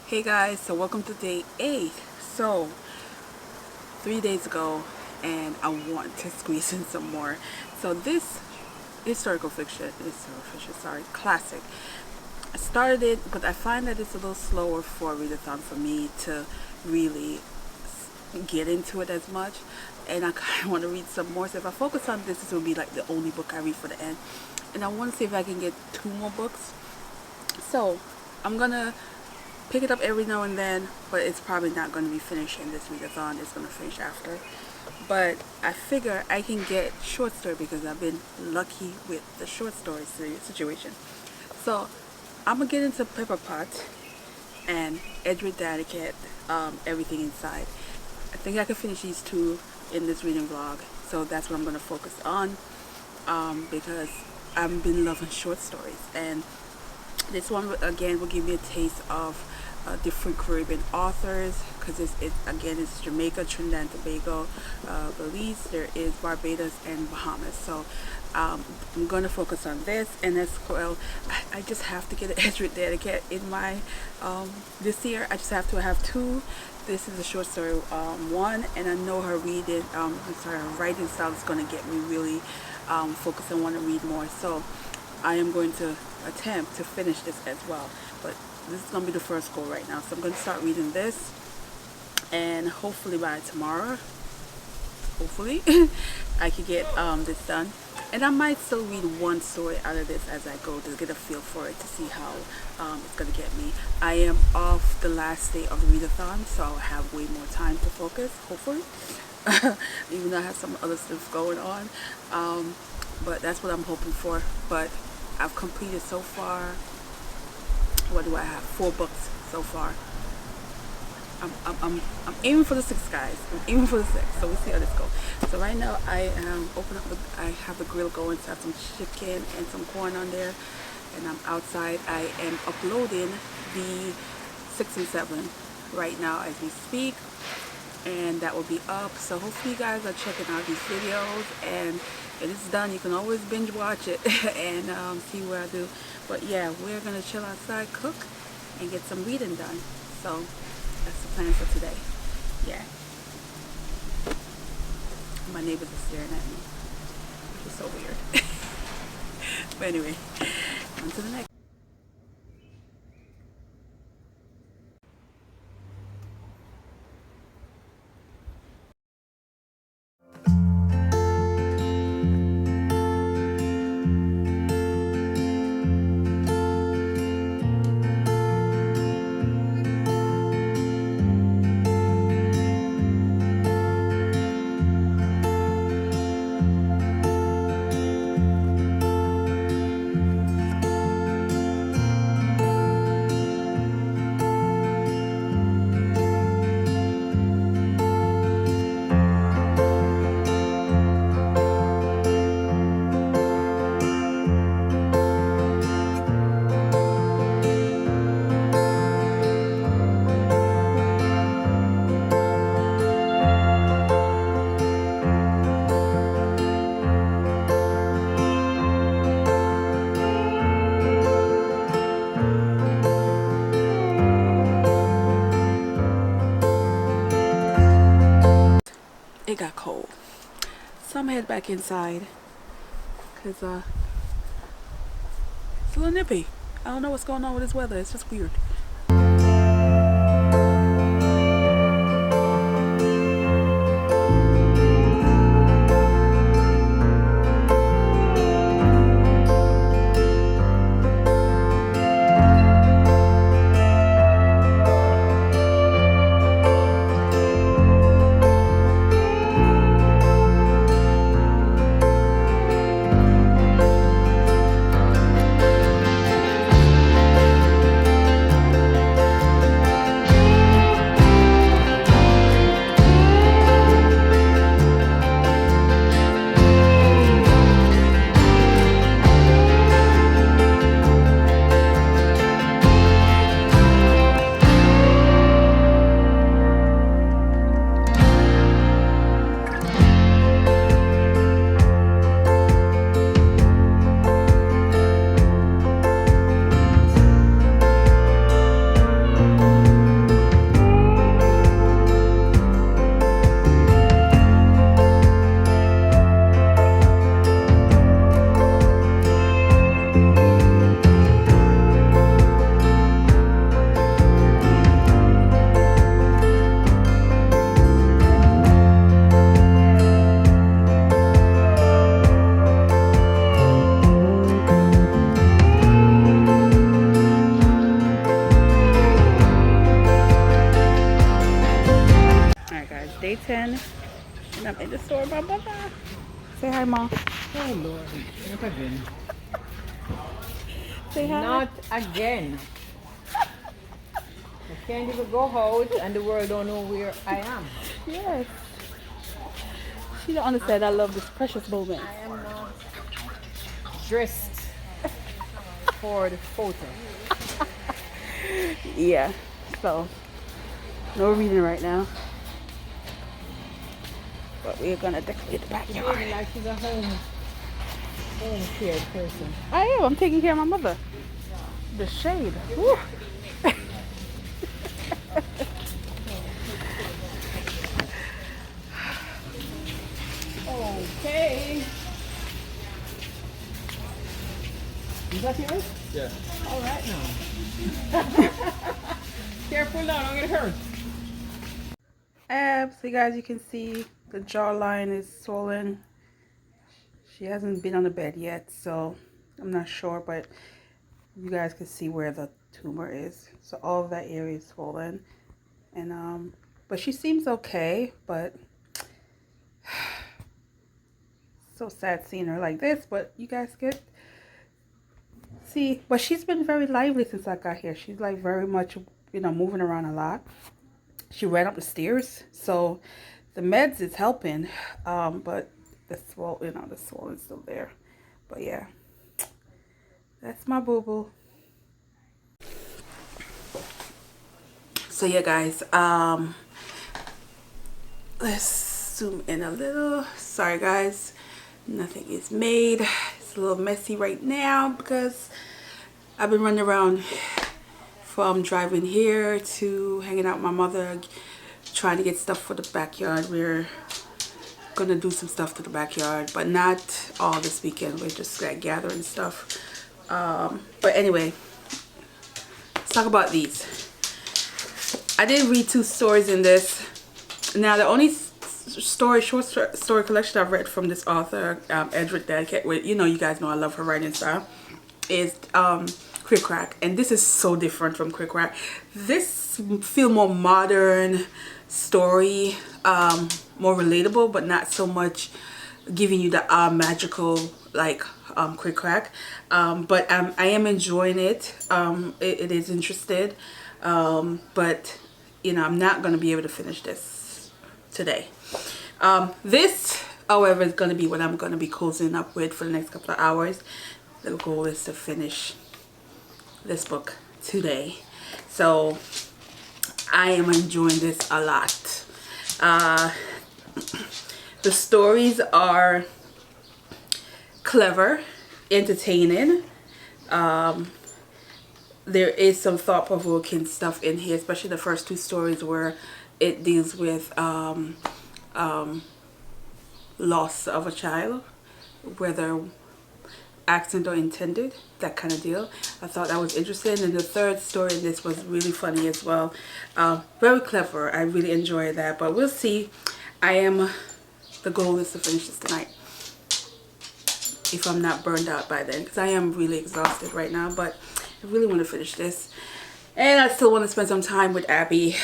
Hey guys, so welcome to day 8. So 3 days ago, and I want to squeeze in some more. So this classic, I started it, but I find that it's a little slower for readathon for me to really get into it as much, and I kind of want to read some more. So if I focus on this will be like the only book I read for the end, and I want to see if I can get 2 more books. So I'm gonna pick it up every now and then, but it's probably not going to be finished in this readathon. It's going to finish after. But I figure I can get short story because I've been lucky with the short story situation. So I'm going to get into Pepper Pot and Edward Dedicat, Everything Inside. I think I can finish these 2 in this reading vlog. So that's what I'm going to focus on, because I've been loving short stories. And this one again will give me a taste of different Caribbean authors, because it's Jamaica, Trinidad and Tobago, Belize, there is Barbados and Bahamas. So I'm going to focus on this, and as well I just have to get an Edward Dedicat in my this year. I just have to have 2. This is a short story one, and I know her writing style is going to get me really focused and want to read more. So I am going to attempt to finish this as well, but this is going to be the first goal right now. So I'm going to start reading this, and hopefully by tomorrow, I can get this done. And I might still read one story out of this as I go to get a feel for it, to see how it's going to get me. I am off the last day of the readathon, so I'll have way more time to focus, hopefully. Even though I have some other stuff going on, but that's what I'm hoping for. But I've completed so far, what do I have? 4 books so far. I'm aiming for the 6, guys. I'm aiming for the 6. So we'll see how this goes. So right now I am I have the grill going, so I have some chicken and some corn on there, and I'm outside. I am uploading the 6 and 7 right now as we speak, and that will be up. So hopefully you guys are checking out these videos, and when it's done you can always binge watch it and see what I do. But yeah, we're gonna chill outside, cook, and get some reading done. So that's the plan for today. Yeah, my neighbors are staring at me, which is so weird. But anyway, on to the next. It got cold, so I'm gonna head back inside because it's a little nippy. I don't know what's going on with this weather. It's just weird. Say hi, Mom. Oh Lord, not again. Say hi. Not again. I can't even go out and the world don't know where I am. Yes. She don't understand. I love this precious moment. I am not dressed for the photo. Yeah. So, no reading right now. But we're gonna decorate the backyard. Feeling like she's a home care person. I am. I'm taking care of my mother. The shade. Woo. Okay. Is that yours? Yeah. All right now. Careful now, don't get hurt. So you guys, you can see the jawline is swollen. She hasn't been on the bed yet, so I'm not sure, but you guys can see where the tumor is. So all of that area is swollen, and but she seems okay. But so sad seeing her like this. But you guys get see, but she's been very lively since I got here. She's like very much, you know, moving around a lot. She ran up the stairs, so the meds is helping, but the swollen's still there. But yeah, that's my boo-boo. So yeah, guys, let's zoom in a little. Sorry guys, nothing is made. It's a little messy right now because I've been running around from driving here to hanging out with my mother, trying to get stuff for the backyard. We're gonna do some stuff to the backyard, but not all this weekend. We're just like gathering stuff. But anyway, let's talk about these. I did read 2 stories in this. Now the only short story collection I've read from this author, Edric Dadcat, with, you know, you guys know I love her writing style, is Crick Crack, and this is so different from Crick Crack. This feel more modern story, more relatable, but not so much giving you the magical like Crick Crack. But I am enjoying it. It is interesting, but you know, I'm not going to be able to finish this today. This, however, is going to be what I'm going to be closing up with for the next couple of hours. The goal is to finish this book today, so I am enjoying this a lot. The stories are clever, entertaining. There is some thought-provoking stuff in here, especially the first 2 stories where it deals with loss of a child, whether accident or intended, that kind of deal. I thought that was interesting, and the 3rd story in this was really funny as well. Very clever. I really enjoyed that, but we'll see. The goal is to finish this tonight, if I'm not burned out by then, because I am really exhausted right now, but I really want to finish this, and I still want to spend some time with Abby.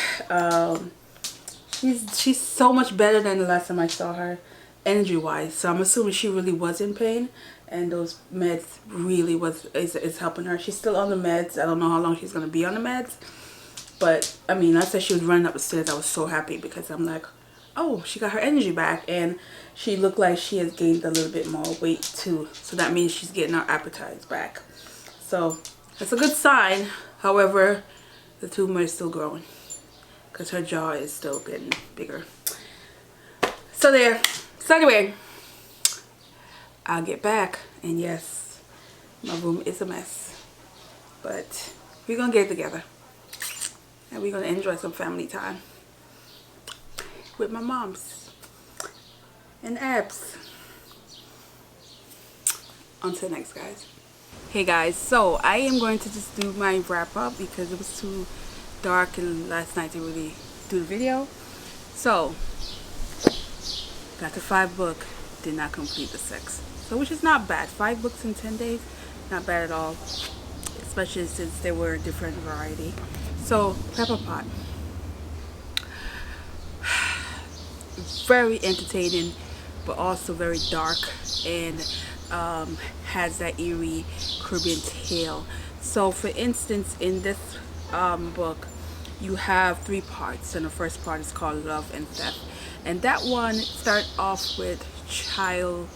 She's so much better than the last time I saw her, energy wise, so I'm assuming she really was in pain, and those meds really is helping her. She's still on the meds. I don't know how long she's going to be on the meds, but I mean, I said she was running up the stairs. I was so happy because I'm like, oh, she got her energy back, and she looked like she has gained a little bit more weight too, so that means she's getting her appetites back, so that's a good sign. However, the tumor is still growing because her jaw is still getting bigger. So there. So anyway, I'll get back, and yes, my room is a mess, but we're gonna get it together, and we're gonna enjoy some family time with my moms and Abs. Until next, guys. Hey guys, so I am going to just do my wrap up because it was too dark and last night to really do the video. So got the 5 book, did not complete the 6, so which is not bad. 5 books in 10 days, not bad at all, especially since they were a different variety. So Pepper Pot, very entertaining, but also very dark, and has that eerie Caribbean tale. So for instance, in this book, you have 3 parts, and the first part is called Love and Theft. And that one start off with child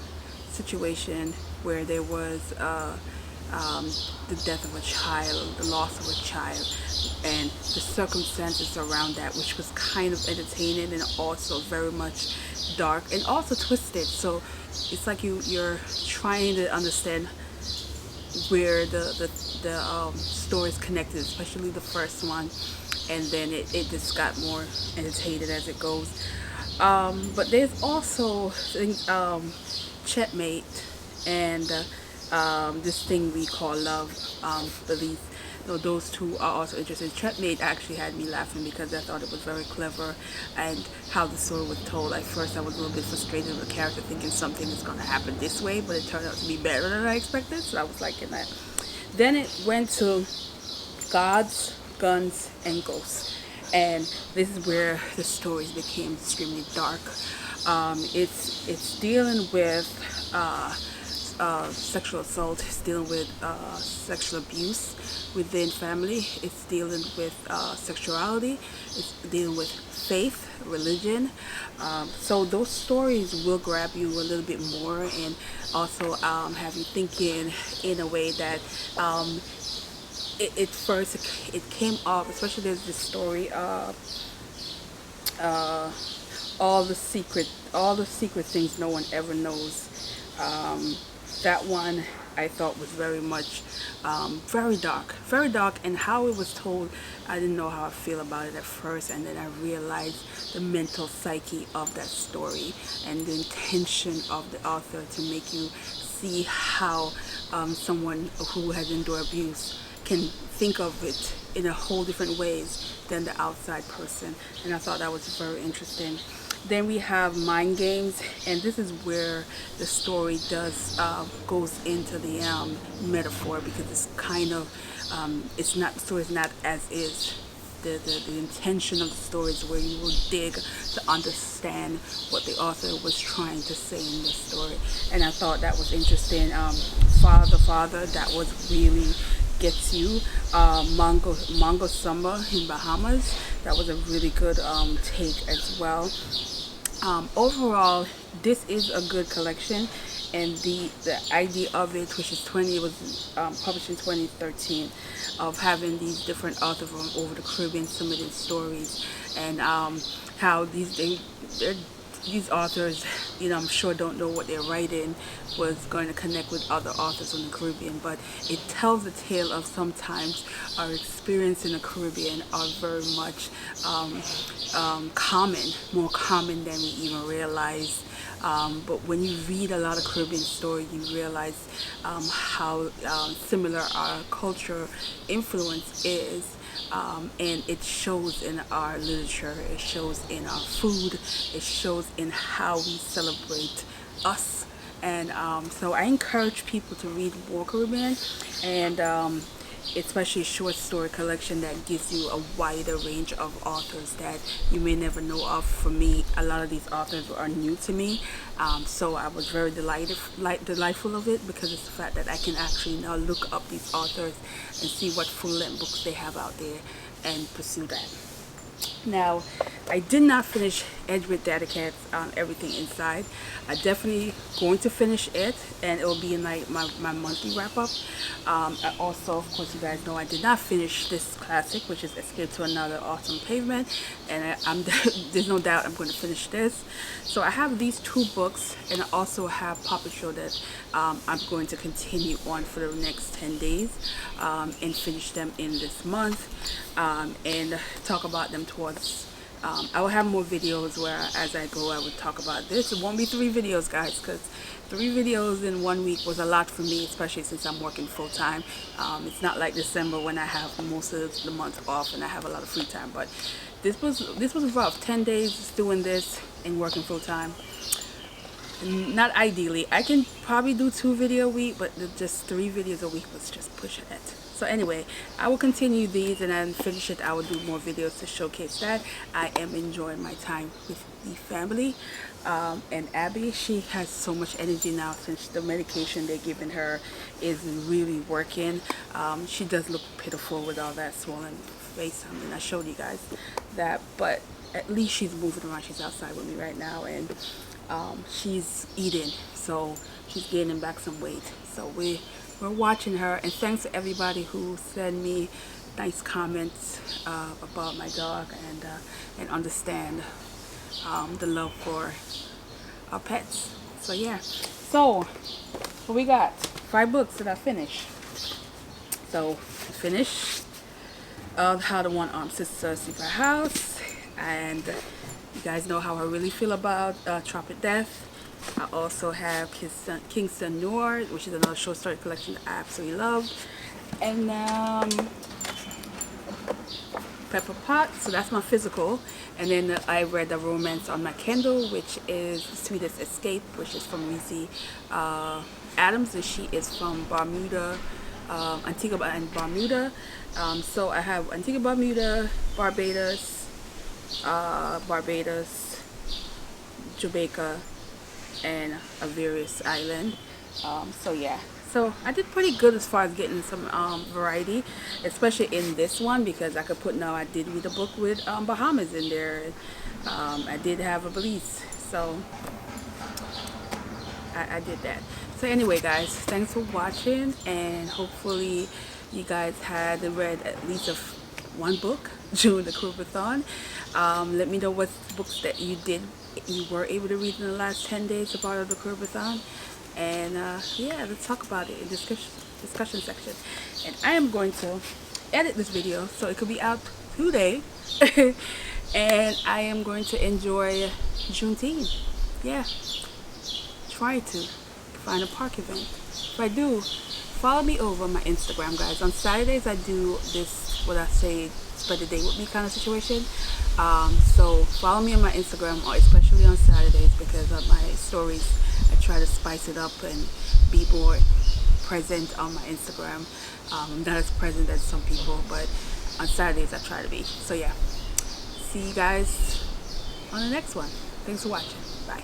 situation, where there was the death of a child, the loss of a child, and the circumstances around that, which was kind of entertaining and also very much dark and also twisted. So it's like you're trying to understand where the story is connected, especially the first one, and then it just got more entertaining as it goes. But there's also Checkmate and this thing we call Love. Belief. Those two are also interesting. Checkmate actually had me laughing because I thought it was very clever, and how the story was told. At first I was a little bit frustrated with the character, thinking something is going to happen this way, but it turned out to be better than I expected, so I was liking that. Then it went to Gods, Guns, and Ghosts, and this is where the stories became extremely dark. It's dealing with sexual assault, it's dealing with sexual abuse within family, it's dealing with sexuality, it's dealing with faith, religion. So those stories will grab you a little bit more, and also have you thinking in a way that it first it came off, especially there's this story of all the secret things no one ever knows. That one I thought was very much very dark, and how it was told, I didn't know how I feel about it at first, and then I realized the mental psyche of that story and the intention of the author to make you see how someone who has endured abuse can think of it in a whole different ways than the outside person, and I thought that was very interesting. Then we have Mind Games, and this is where the story goes into the metaphor, because it's kind of the story is not as is. The intention of the story is where you will dig to understand what the author was trying to say in this story, and I thought that was interesting. Father, that was really gets you. Mango Summer in Bahamas, that was a really good take as well. Overall, this is a good collection, and the idea of it, which is it was published in 2013, of having these different authors from over the Caribbean submitting stories, and how these authors, I'm sure don't know what they're writing was going to connect with other authors in the Caribbean, but it tells a tale of sometimes our experience in the Caribbean are very much more common than we even realize. But when you read a lot of Caribbean stories, you realize how similar our culture influence is. And it shows in our literature, it shows in our food, it shows in how we celebrate us. And so I encourage people to read more Caribbean, and especially short story collection that gives you a wider range of authors that you may never know of. For me, a lot of these authors are new to me, so I was very delightful of it, because it's the fact that I can actually now look up these authors and see what full-length books they have out there and pursue that. Now, I did not finish Edgewood Dadicat's Everything Inside. I definitely going to finish it, and it will be in my monthly wrap-up. Also, of course, you guys know I did not finish this classic, which is Escape to Another Awesome Pavement, and there's no doubt I'm going to finish this. So I have these 2 books, and I also have Puppet Show that I'm going to continue on for the next 10 days and finish them in this month, and talk about them towards I will have more videos where as I go I would talk about this. It won't be 3 videos, guys, because 3 videos in 1 week was a lot for me, especially since I'm working full-time. It's not like December when I have most of the month off and I have a lot of free time, but this was rough. 10 days doing this and working full-time. not ideally. I can probably do 2 videos a week, but just 3 videos a week was just pushing it. So anyway, I will continue these, and then finish it. I will do more videos to showcase that I am enjoying my time with the family. And Abby, she has so much energy now since the medication they're giving her is really working. She does look pitiful with all that swollen face. I mean, I showed you guys that, but at least she's moving around. She's outside with me right now, and she's eating, so she's gaining back some weight. So we're watching her, and thanks to everybody who send me nice comments about my dog, and understand the love for our pets. So yeah, so what we got? 5 books that I finished. So finished How the One-Armed Sister Secret House, and you guys know how I really feel about Tropic Death. I also have Kingston Noir, which is another short story collection that I absolutely love. And Pepper Pot, so that's my physical. And then I read The Romance on my Kindle, which is Sweetest Escape, which is from Reese Adams, and she is from Bermuda, Antigua and Bermuda. So I have Antigua, Bermuda, Barbados, Jamaica, and a various island. So yeah, so I did pretty good as far as getting some variety, especially in this one, because I could put, now I did read a book with Bahamas in there. I did have a Belize, so I did that. So anyway guys, thanks for watching, and hopefully you guys had read at least one book during the CaribAThon. Let me know what books that you were able to read in the last 10 days as part of the CaribAThon, and yeah, let's talk about it in discussion section. And I am going to edit this video so it could be out today. And I am going to enjoy Juneteenth. Yeah, try to find a park event. If I do, follow me over my Instagram, guys. On Saturdays I do this, what I say, spread the day with me kind of situation. So follow me on my Instagram, or especially on Saturdays, because of my stories I try to spice it up and be more present on my Instagram. Not as present as some people, but on Saturdays I try to be. So yeah, see you guys on the next one. Thanks for watching. Bye.